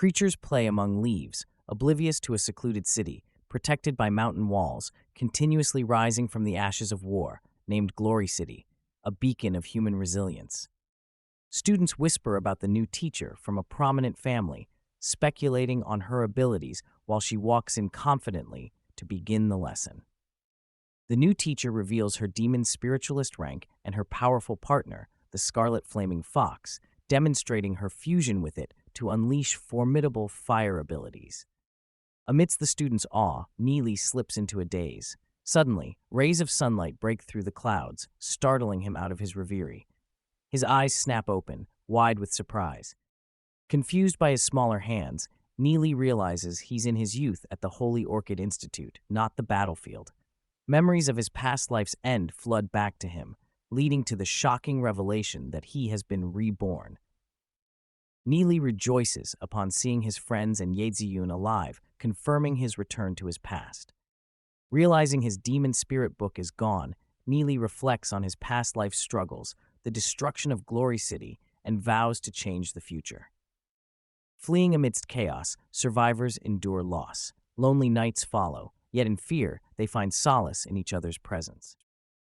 Creatures play among leaves, oblivious to a secluded city, protected by mountain walls, continuously rising from the ashes of war, named Glory City, a beacon of human resilience. Students whisper about the new teacher from a prominent family, speculating on her abilities while she walks in confidently to begin the lesson. The new teacher reveals her demon spiritualist rank and her powerful partner, the Scarlet Flaming Fox, demonstrating her fusion with it to unleash formidable fire abilities. Amidst the students' awe, Nie Lie slips into a daze. Suddenly, rays of sunlight break through the clouds, startling him out of his reverie. His eyes snap open, wide with surprise. Confused by his smaller hands, Nie Lie realizes he's in his youth at the Holy Orchid Institute, not the battlefield. Memories of his past life's end flood back to him, leading to the shocking revelation that he has been reborn. Nie Lie rejoices upon seeing his friends and Yeziyun alive, confirming his return to his past. Realizing his demon spirit book is gone, Nie Lie reflects on his past life struggles, the destruction of Glory City, and vows to change the future. Fleeing amidst chaos, survivors endure loss. Lonely nights follow, yet in fear, they find solace in each other's presence.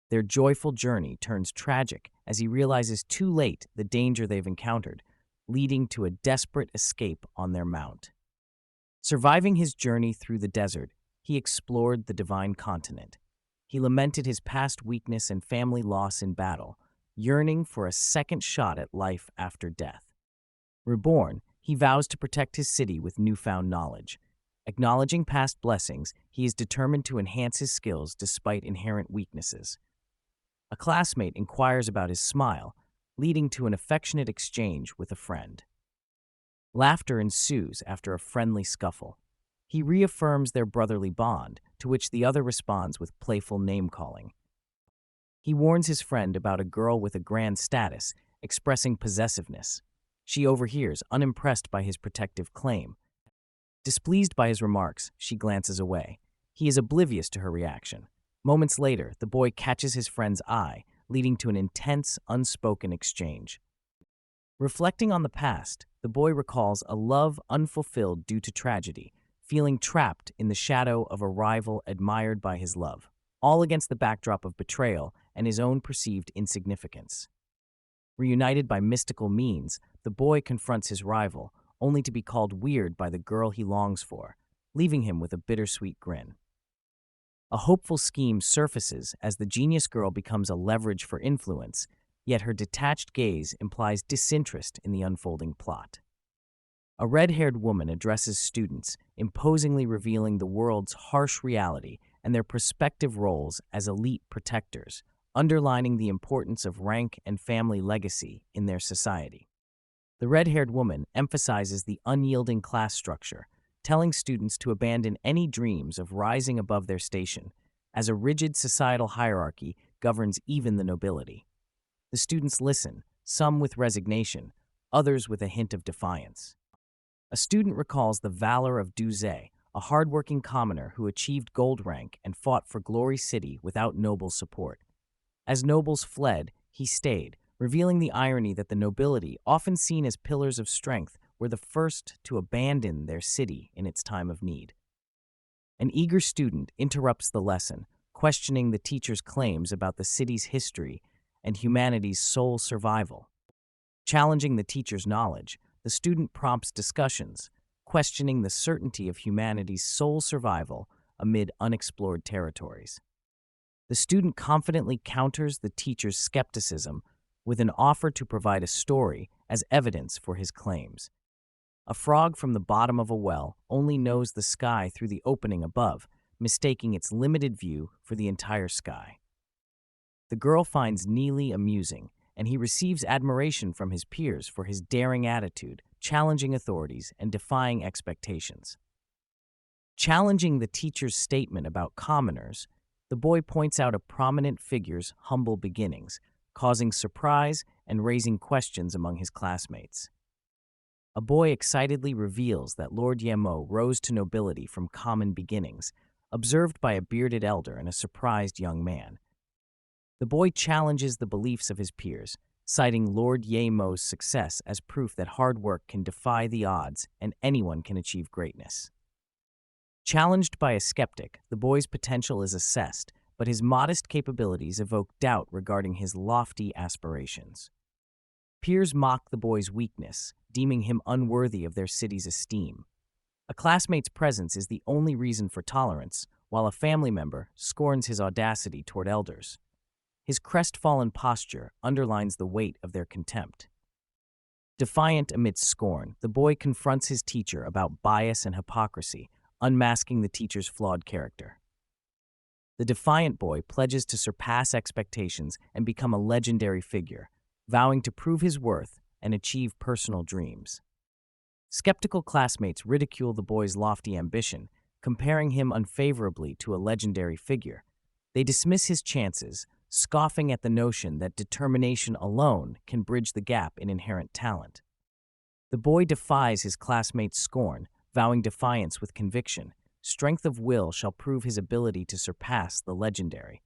Their joyful journey turns tragic as he realizes too late the danger they've encountered, leading to a desperate escape on their mount. Surviving his journey through the desert, he explored the divine continent. He lamented his past weakness and family loss in battle, yearning for a second shot at life after death. Reborn, he vows to protect his city with newfound knowledge. Acknowledging past blessings, he is determined to enhance his skills despite inherent weaknesses. A classmate inquires about his smile, leading to an affectionate exchange with a friend. Laughter ensues after a friendly scuffle. He reaffirms their brotherly bond, to which the other responds with playful name-calling. He warns his friend about a girl with a grand status, expressing possessiveness. She overhears, unimpressed by his protective claim. Displeased by his remarks, she glances away. He is oblivious to her reaction. Moments later, the boy catches his friend's eye, leading to an intense, unspoken exchange. Reflecting on the past, the boy recalls a love unfulfilled due to tragedy, feeling trapped in the shadow of a rival admired by his love, all against the backdrop of betrayal and his own perceived insignificance. Reunited by mystical means, the boy confronts his rival, only to be called weird by the girl he longs for, leaving him with a bittersweet grin. A hopeful scheme surfaces as the genius girl becomes a leverage for influence, yet her detached gaze implies disinterest in the unfolding plot. A red-haired woman addresses students, imposingly revealing the world's harsh reality and their prospective roles as elite protectors, underlining the importance of rank and family legacy in their society. The red-haired woman emphasizes the unyielding class structure, telling students to abandon any dreams of rising above their station, as a rigid societal hierarchy governs even the nobility. The students listen, some with resignation, others with a hint of defiance. A student recalls the valor of Dronzer, a hardworking commoner who achieved gold rank and fought for Glory City without noble support. As nobles fled, he stayed, revealing the irony that the nobility, often seen as pillars of strength, were the first to abandon their city in its time of need. An eager student interrupts the lesson, questioning the teacher's claims about the city's history and humanity's sole survival. Challenging the teacher's knowledge, the student prompts discussions, questioning the certainty of humanity's sole survival amid unexplored territories. The student confidently counters the teacher's skepticism with an offer to provide a story as evidence for his claims. A frog from the bottom of a well only knows the sky through the opening above, mistaking its limited view for the entire sky. The girl finds Nie Lie amusing, and he receives admiration from his peers for his daring attitude, challenging authorities and defying expectations. Challenging the teacher's statement about commoners, the boy points out a prominent figure's humble beginnings, causing surprise and raising questions among his classmates. A boy excitedly reveals that Lord Yemo rose to nobility from common beginnings, observed by a bearded elder and a surprised young man. The boy challenges the beliefs of his peers, citing Lord Yemo's success as proof that hard work can defy the odds and anyone can achieve greatness. Challenged by a skeptic, the boy's potential is assessed, but his modest capabilities evoke doubt regarding his lofty aspirations. Peers mock the boy's weakness, deeming him unworthy of their city's esteem. A classmate's presence is the only reason for tolerance, while a family member scorns his audacity toward elders. His crestfallen posture underlines the weight of their contempt. Defiant amidst scorn, the boy confronts his teacher about bias and hypocrisy, unmasking the teacher's flawed character. The defiant boy pledges to surpass expectations and become a legendary figure, vowing to prove his worth and achieve personal dreams. Skeptical classmates ridicule the boy's lofty ambition, comparing him unfavorably to a legendary figure. They dismiss his chances, scoffing at the notion that determination alone can bridge the gap in inherent talent. The boy defies his classmates' scorn, vowing defiance with conviction. Strength of will shall prove his ability to surpass the legendary.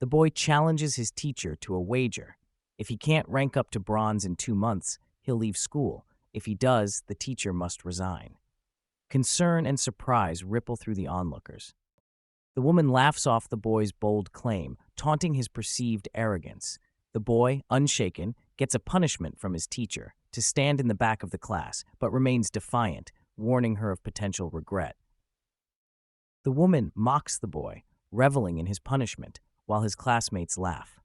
The boy challenges his teacher to a wager. If he can't rank up to bronze in 2 months, he'll leave school. If he does, the teacher must resign. Concern and surprise ripple through the onlookers. The woman laughs off the boy's bold claim, taunting his perceived arrogance. The boy, unshaken, gets a punishment from his teacher to stand in the back of the class, but remains defiant, warning her of potential regret. The woman mocks the boy, reveling in his punishment, while his classmates laugh.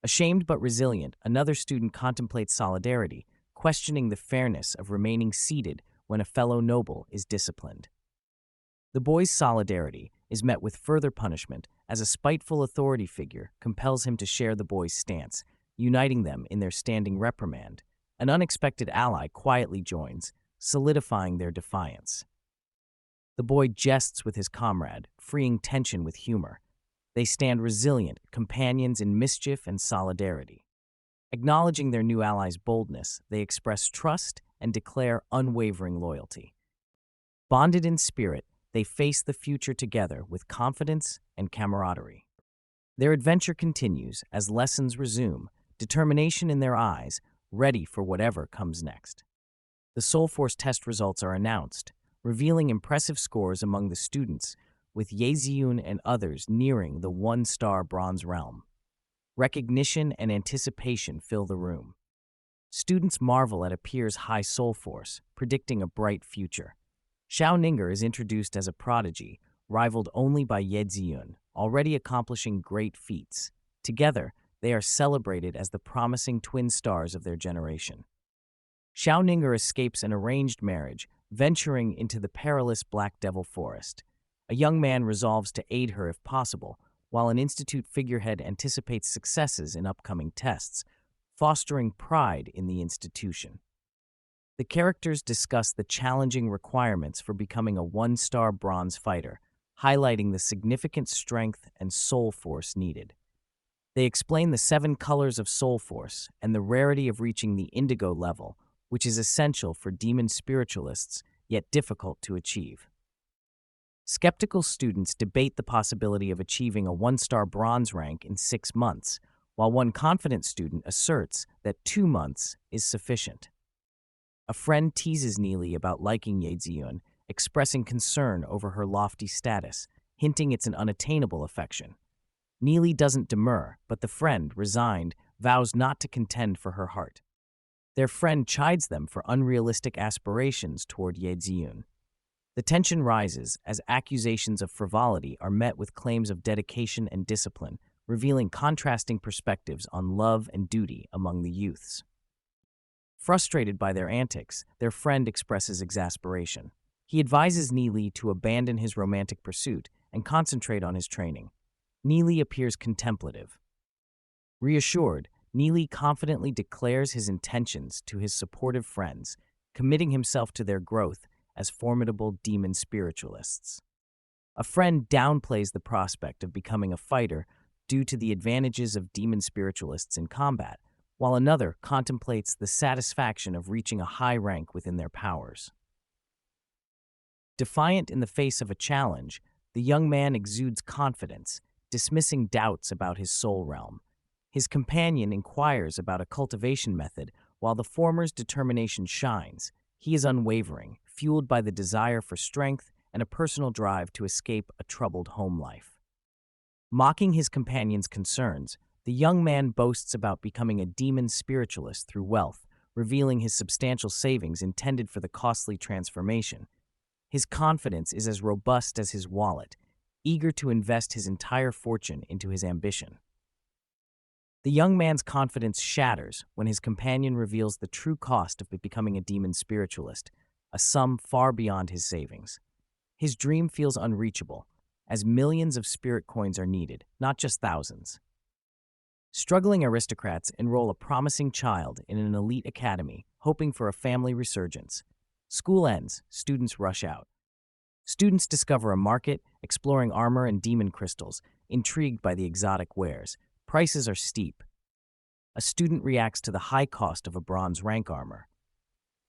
Ashamed but resilient, another student contemplates solidarity, questioning the fairness of remaining seated when a fellow noble is disciplined. The boy's solidarity is met with further punishment as a spiteful authority figure compels him to share the boy's stance, uniting them in their standing reprimand. An unexpected ally quietly joins, solidifying their defiance. The boy jests with his comrade, freeing tension with humor. They stand resilient, companions in mischief and solidarity. Acknowledging their new ally's boldness, they express trust and declare unwavering loyalty. Bonded in spirit, they face the future together with confidence and camaraderie. Their adventure continues as lessons resume, determination in their eyes, ready for whatever comes next. The Soul Force test results are announced, revealing impressive scores among the students, with Yeziun and others nearing the 1-star bronze realm. Recognition and anticipation fill the room. Students marvel at a peer's high soul force, predicting a bright future. Xiao Ninger is introduced as a prodigy, rivaled only by Yeziun, already accomplishing great feats. Together, they are celebrated as the promising twin stars of their generation. Xiao Ninger escapes an arranged marriage, venturing into the perilous Black Devil Forest. A young man resolves to aid her if possible, while an institute figurehead anticipates successes in upcoming tests, fostering pride in the institution. The characters discuss the challenging requirements for becoming a 1-star bronze fighter, highlighting the significant strength and soul force needed. They explain the 7 colors of soul force and the rarity of reaching the indigo level, which is essential for demon spiritualists, yet difficult to achieve. Skeptical students debate the possibility of achieving a 1-star bronze rank in 6 months, while one confident student asserts that 2 months is sufficient. A friend teases Nie Lie about liking Yeziun, expressing concern over her lofty status, hinting it's an unattainable affection. Nie Lie doesn't demur, but the friend, resigned, vows not to contend for her heart. Their friend chides them for unrealistic aspirations toward Yeziun. The tension rises as accusations of frivolity are met with claims of dedication and discipline, revealing contrasting perspectives on love and duty among the youths. Frustrated by their antics, their friend expresses exasperation. He advises Nie Lie to abandon his romantic pursuit and concentrate on his training. Nie Lie appears contemplative. Reassured, Nie Lie confidently declares his intentions to his supportive friends, committing himself to their growth as formidable demon spiritualists. A friend downplays the prospect of becoming a fighter due to the advantages of demon spiritualists in combat, while another contemplates the satisfaction of reaching a high rank within their powers. Defiant in the face of a challenge, the young man exudes confidence, dismissing doubts about his soul realm. His companion inquires about a cultivation method, while the former's determination shines. He is unwavering, fueled by the desire for strength and a personal drive to escape a troubled home life. Mocking his companion's concerns, the young man boasts about becoming a demon spiritualist through wealth, revealing his substantial savings intended for the costly transformation. His confidence is as robust as his wallet, eager to invest his entire fortune into his ambition. The young man's confidence shatters when his companion reveals the true cost of becoming a demon spiritualist, a sum far beyond his savings. His dream feels unreachable, as millions of spirit coins are needed, not just thousands. Struggling aristocrats enroll a promising child in an elite academy, hoping for a family resurgence. School ends, students rush out. Students discover a market, exploring armor and demon crystals, intrigued by the exotic wares. Prices are steep. A student reacts to the high cost of a bronze rank armor.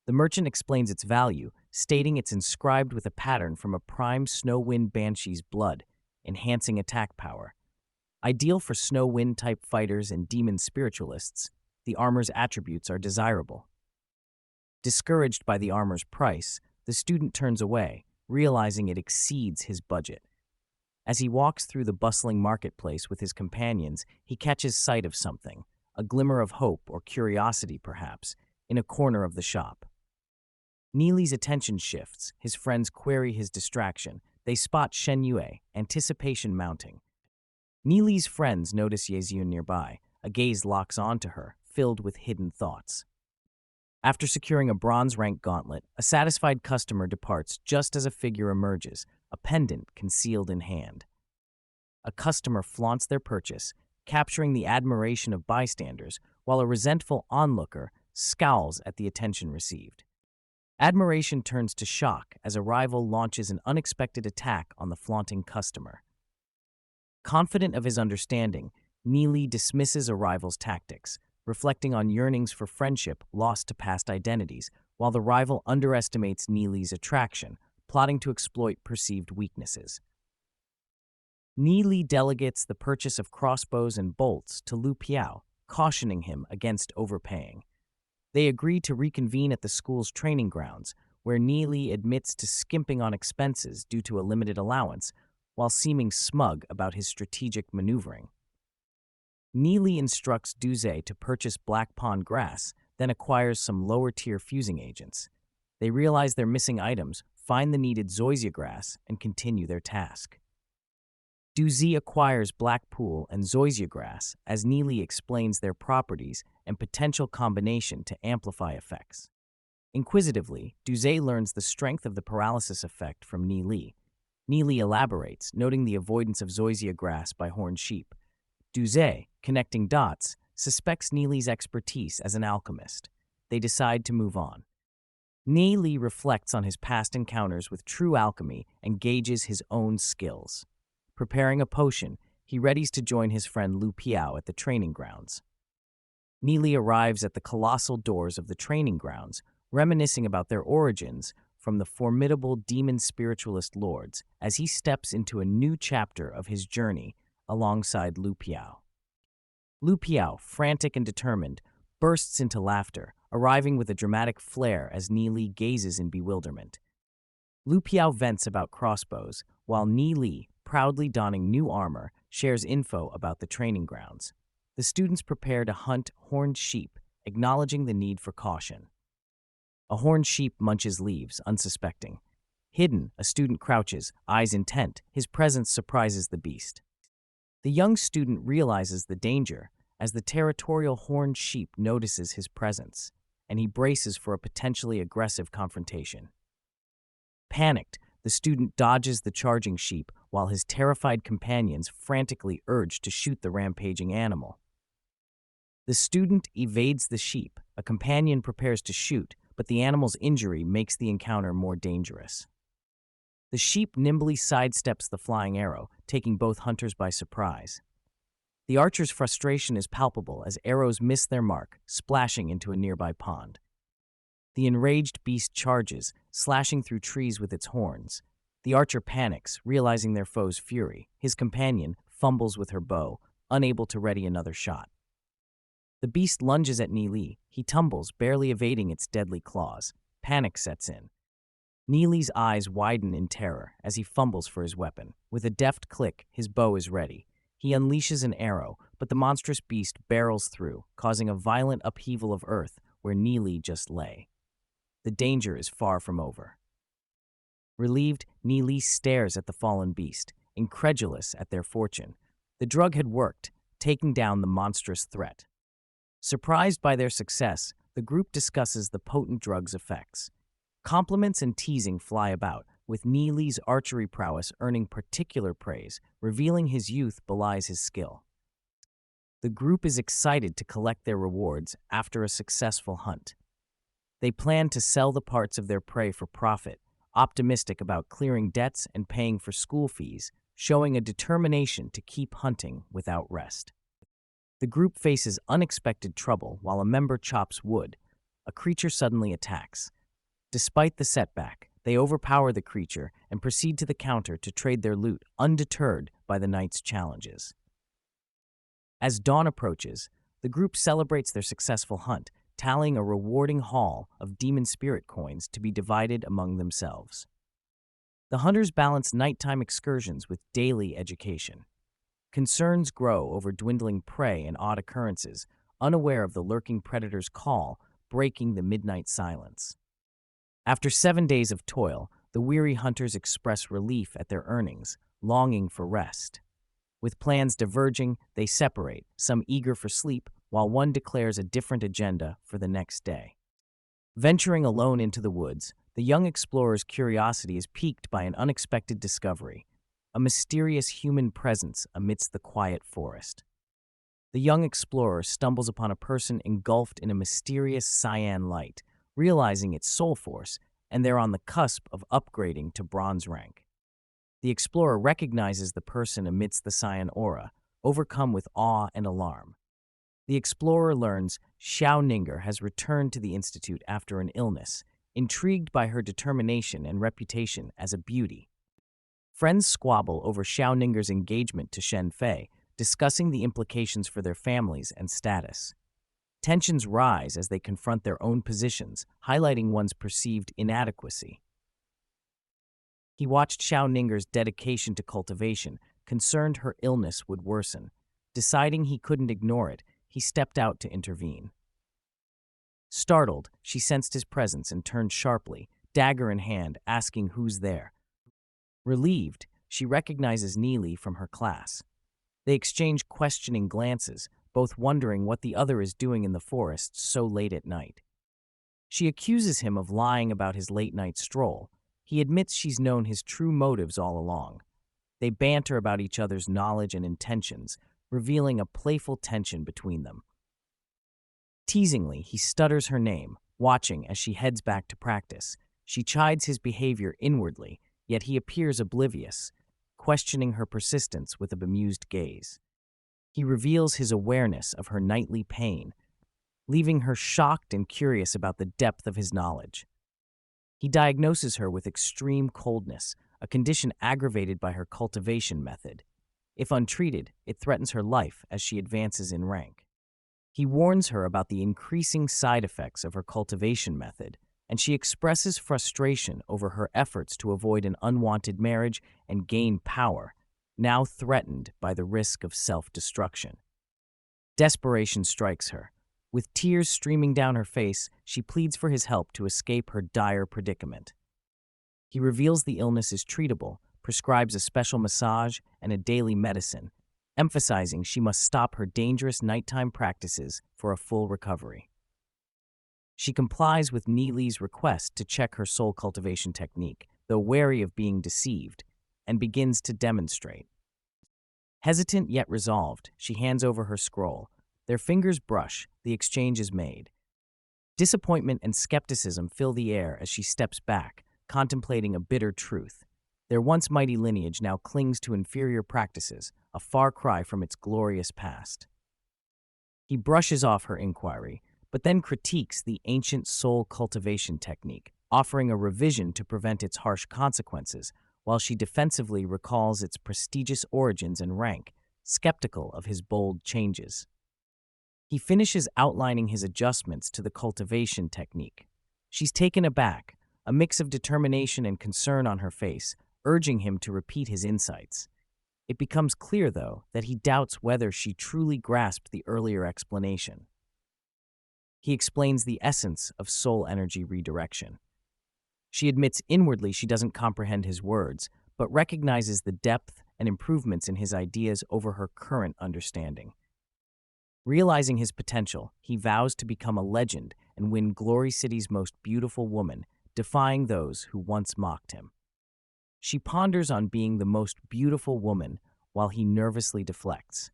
The merchant explains its value, stating it's inscribed with a pattern from a prime Snow-Wind Banshee's blood, enhancing attack power. Ideal for Snow-Wind-type fighters and demon spiritualists, the armor's attributes are desirable. Discouraged by the armor's price, the student turns away, realizing it exceeds his budget. As he walks through the bustling marketplace with his companions, he catches sight of something, a glimmer of hope or curiosity perhaps, in a corner of the shop. Nie Lie's attention shifts, his friends query his distraction. They spot Shen Yue, anticipation mounting. Nie Lie's friends notice Yeziun nearby. A gaze locks onto her, filled with hidden thoughts. After securing a bronze-rank gauntlet, a satisfied customer departs just as a figure emerges, a pendant concealed in hand. A customer flaunts their purchase, capturing the admiration of bystanders, while a resentful onlooker scowls at the attention received. Admiration turns to shock as a rival launches an unexpected attack on the flaunting customer. Confident of his understanding, Nie Lie dismisses a rival's tactics, reflecting on yearnings for friendship lost to past identities, while the rival underestimates Nie Lie's attraction, plotting to exploit perceived weaknesses. Nie Lie delegates the purchase of crossbows and bolts to Lu Piao, cautioning him against overpaying. They agree to reconvene at the school's training grounds, where Nie Lie admits to skimping on expenses due to a limited allowance, while seeming smug about his strategic maneuvering. Nie Lie instructs Duze to purchase Black Pond grass, then acquires some lower-tier fusing agents. They realize their missing items, find the needed zoysia grass, and continue their task. Duze acquires Black Pool and zoysia grass as Nie Lie explains their properties and potential combination to amplify effects. Inquisitively, Duze learns the strength of the paralysis effect from Nie Lie. Nie Lie elaborates, noting the avoidance of zoysia grass by horned sheep. Duze, connecting dots, suspects Nie Lie's expertise as an alchemist. They decide to move on. Nie Lie reflects on his past encounters with true alchemy and gauges his own skills. Preparing a potion, he readies to join his friend Lu Piao at the training grounds. Nie Lie arrives at the colossal doors of the training grounds, reminiscing about their origins from the formidable demon spiritualist lords as he steps into a new chapter of his journey alongside Lu Piao. Lu Piao, frantic and determined, bursts into laughter, arriving with a dramatic flair as Nie Lie gazes in bewilderment. Lu Piao vents about crossbows, while Nie Lie, proudly donning new armor, shares info about the training grounds. The students prepare to hunt horned sheep, acknowledging the need for caution. A horned sheep munches leaves, unsuspecting. Hidden, a student crouches, eyes intent. His presence surprises the beast. The young student realizes the danger as the territorial horned sheep notices his presence, and he braces for a potentially aggressive confrontation. Panicked, the student dodges the charging sheep while his terrified companions frantically urge to shoot the rampaging animal. The student evades the sheep. A companion prepares to shoot, but the animal's injury makes the encounter more dangerous. The sheep nimbly sidesteps the flying arrow, taking both hunters by surprise. The archer's frustration is palpable as arrows miss their mark, splashing into a nearby pond. The enraged beast charges, slashing through trees with its horns. The archer panics, realizing their foe's fury. His companion fumbles with her bow, unable to ready another shot. The beast lunges at Nie Lie. He tumbles, barely evading its deadly claws. Panic sets in. Nie Lie's eyes widen in terror as he fumbles for his weapon. With a deft click, his bow is ready. He unleashes an arrow, but the monstrous beast barrels through, causing a violent upheaval of earth where Nie Lie just lay. The danger is far from over. Relieved, Nie Lie stares at the fallen beast, incredulous at their fortune. The drug had worked, taking down the monstrous threat. Surprised by their success, the group discusses the potent drug's effects. Compliments and teasing fly about, with Nie Lie's archery prowess earning particular praise, revealing his youth belies his skill. The group is excited to collect their rewards after a successful hunt. They plan to sell the parts of their prey for profit, optimistic about clearing debts and paying for school fees, showing a determination to keep hunting without rest. The group faces unexpected trouble while a member chops wood. A creature suddenly attacks. Despite the setback, they overpower the creature and proceed to the counter to trade their loot, undeterred by the night's challenges. As dawn approaches, the group celebrates their successful hunt, tallying a rewarding haul of demon spirit coins to be divided among themselves. The hunters balance nighttime excursions with daily education. Concerns grow over dwindling prey and odd occurrences, unaware of the lurking predator's call, breaking the midnight silence. After 7 days of toil, the weary hunters express relief at their earnings, longing for rest. With plans diverging, they separate, some eager for sleep, while one declares a different agenda for the next day. Venturing alone into the woods, the young explorer's curiosity is piqued by an unexpected discovery, a mysterious human presence amidst the quiet forest. The young explorer stumbles upon a person engulfed in a mysterious cyan light, realizing its soul force, and they're on the cusp of upgrading to bronze rank. The explorer recognizes the person amidst the cyan aura, overcome with awe and alarm. The explorer learns Xiao Ninger has returned to the Institute after an illness, intrigued by her determination and reputation as a beauty. Friends squabble over Xiao Ninger's engagement to Shen Fei, discussing the implications for their families and status. Tensions rise as they confront their own positions, highlighting one's perceived inadequacy. He watched Xiao Ninger's dedication to cultivation, concerned her illness would worsen. Deciding he couldn't ignore it, he stepped out to intervene. Startled, she sensed his presence and turned sharply, dagger in hand, asking who's there. Relieved, she recognizes Nie Lie from her class. They exchange questioning glances, both wondering what the other is doing in the forest so late at night. She accuses him of lying about his late-night stroll. He admits she's known his true motives all along. They banter about each other's knowledge and intentions, revealing a playful tension between them. Teasingly, he stutters her name, watching as she heads back to practice. She chides his behavior inwardly, yet he appears oblivious, questioning her persistence with a bemused gaze. He reveals his awareness of her nightly pain, leaving her shocked and curious about the depth of his knowledge. He diagnoses her with extreme coldness, a condition aggravated by her cultivation method. If untreated, it threatens her life as she advances in rank. He warns her about the increasing side effects of her cultivation method, and she expresses frustration over her efforts to avoid an unwanted marriage and gain power, now threatened by the risk of self-destruction. Desperation strikes her. With tears streaming down her face, she pleads for his help to escape her dire predicament. He reveals the illness is treatable, prescribes a special massage and a daily medicine, emphasizing she must stop her dangerous nighttime practices for a full recovery. She complies with Nie Lie's request to check her soul cultivation technique, though wary of being deceived, and begins to demonstrate. Hesitant yet resolved, she hands over her scroll. Their fingers brush, the exchange is made. Disappointment and skepticism fill the air as she steps back, contemplating a bitter truth. Their once mighty lineage now clings to inferior practices, a far cry from its glorious past. He brushes off her inquiry, but then critiques the ancient soul cultivation technique, offering a revision to prevent its harsh consequences, while she defensively recalls its prestigious origins and rank, skeptical of his bold changes. He finishes outlining his adjustments to the cultivation technique. She's taken aback, a mix of determination and concern on her face, urging him to repeat his insights. It becomes clear, though, that he doubts whether she truly grasped the earlier explanation. He explains the essence of soul energy redirection. She admits inwardly she doesn't comprehend his words, but recognizes the depth and improvements in his ideas over her current understanding. Realizing his potential, he vows to become a legend and win Glory City's most beautiful woman, defying those who once mocked him. She ponders on being the most beautiful woman while he nervously deflects.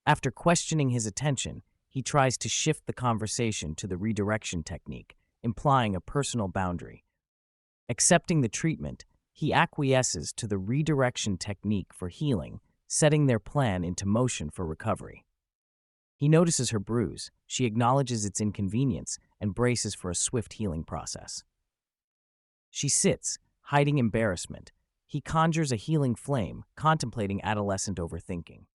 After questioning his attention, he tries to shift the conversation to the redirection technique, implying a personal boundary. Accepting the treatment, he acquiesces to the redirection technique for healing, setting their plan into motion for recovery. He notices her bruise, she acknowledges its inconvenience, and braces for a swift healing process. She sits, hiding embarrassment. He conjures a healing flame, contemplating adolescent overthinking.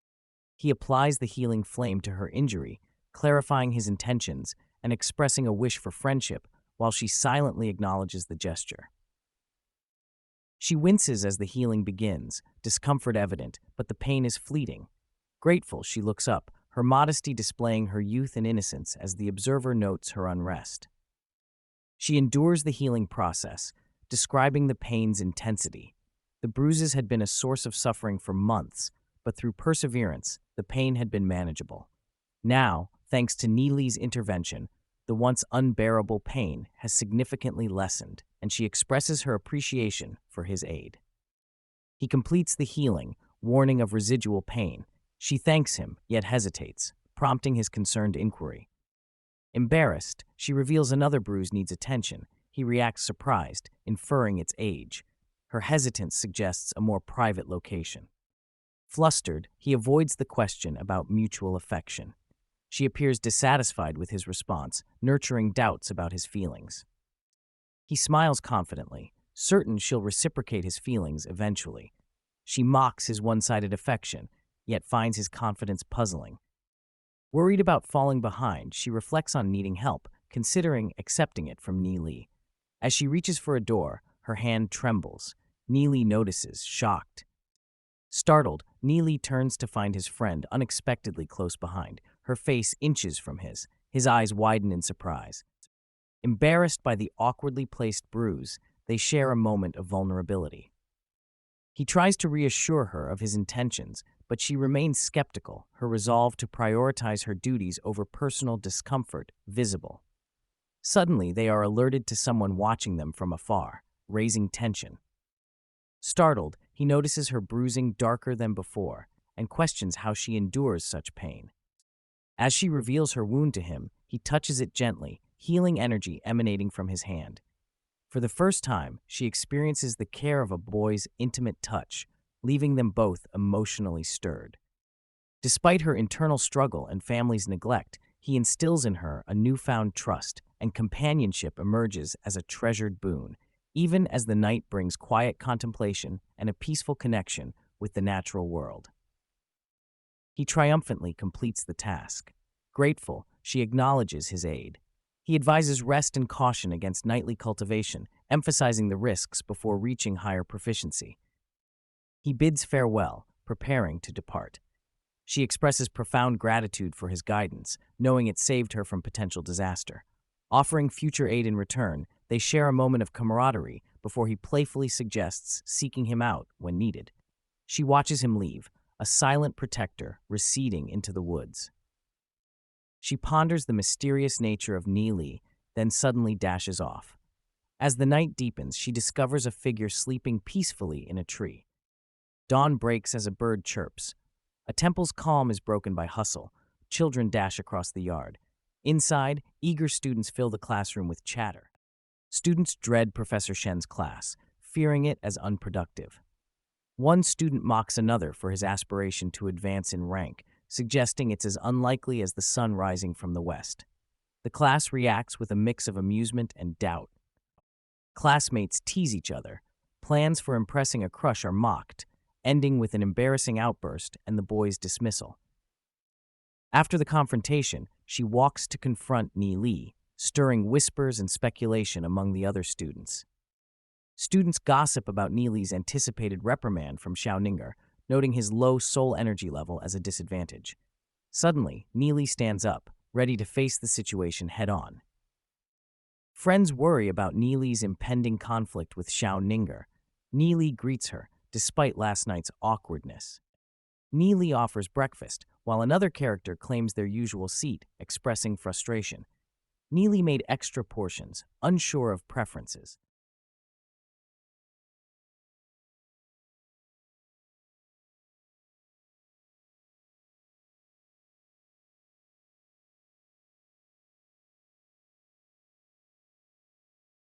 He applies the healing flame to her injury, clarifying his intentions and expressing a wish for friendship while she silently acknowledges the gesture. She winces as the healing begins, discomfort evident, but the pain is fleeting. Grateful, she looks up, her modesty displaying her youth and innocence as the observer notes her unrest. She endures the healing process, describing the pain's intensity. The bruises had been a source of suffering for months, but through perseverance, the pain had been manageable. Now, thanks to Nie Lie's intervention, the once unbearable pain has significantly lessened, and she expresses her appreciation for his aid. He completes the healing, warning of residual pain. She thanks him, yet hesitates, prompting his concerned inquiry. Embarrassed, she reveals another bruise needs attention. He reacts surprised, inferring its age. Her hesitance suggests a more private location. Flustered, he avoids the question about mutual affection. She appears dissatisfied with his response, nurturing doubts about his feelings. He smiles confidently, certain she'll reciprocate his feelings eventually. She mocks his one-sided affection, yet finds his confidence puzzling. Worried about falling behind, she reflects on needing help, considering accepting it from Nie Lie. As she reaches for a door, her hand trembles. Nie Lie notices, shocked. Startled, Nie Lie turns to find his friend unexpectedly close behind, her face inches from his eyes widen in surprise. Embarrassed by the awkwardly placed bruise, they share a moment of vulnerability. He tries to reassure her of his intentions, but she remains skeptical, her resolve to prioritize her duties over personal discomfort visible. Suddenly, they are alerted to someone watching them from afar, raising tension. Startled, he notices her bruising darker than before and questions how she endures such pain. As she reveals her wound to him, he touches it gently, healing energy emanating from his hand. For the first time, she experiences the care of a boy's intimate touch, leaving them both emotionally stirred. Despite her internal struggle and family's neglect, he instills in her a newfound trust, and companionship emerges as a treasured boon, even as the night brings quiet contemplation and a peaceful connection with the natural world. He triumphantly completes the task. Grateful, she acknowledges his aid. He advises rest and caution against nightly cultivation, emphasizing the risks before reaching higher proficiency. He bids farewell, preparing to depart. She expresses profound gratitude for his guidance, knowing it saved her from potential disaster. Offering future aid in return, they share a moment of camaraderie before he playfully suggests seeking him out when needed. She watches him leave, a silent protector receding into the woods. She ponders the mysterious nature of Nie Lie, then suddenly dashes off. As the night deepens, she discovers a figure sleeping peacefully in a tree. Dawn breaks as a bird chirps. A temple's calm is broken by hustle. Children dash across the yard. Inside, eager students fill the classroom with chatter. Students dread Professor Shen's class, fearing it as unproductive. One student mocks another for his aspiration to advance in rank, suggesting it's as unlikely as the sun rising from the west. The class reacts with a mix of amusement and doubt. Classmates tease each other. Plans for impressing a crush are mocked, ending with an embarrassing outburst and the boy's dismissal. After the confrontation, she walks to confront Nie Lie, stirring whispers and speculation among the other students. Students gossip about Nie Lie's anticipated reprimand from Xiaoninger, noting his low soul energy level as a disadvantage. Suddenly, Nie Lie stands up, ready to face the situation head-on. Friends worry about Nie Lie's impending conflict with Xiaoninger. Nie Lie greets her, despite last night's awkwardness. Nie Lie offers breakfast, while another character claims their usual seat, expressing frustration. Nie Lie made extra portions, unsure of preferences.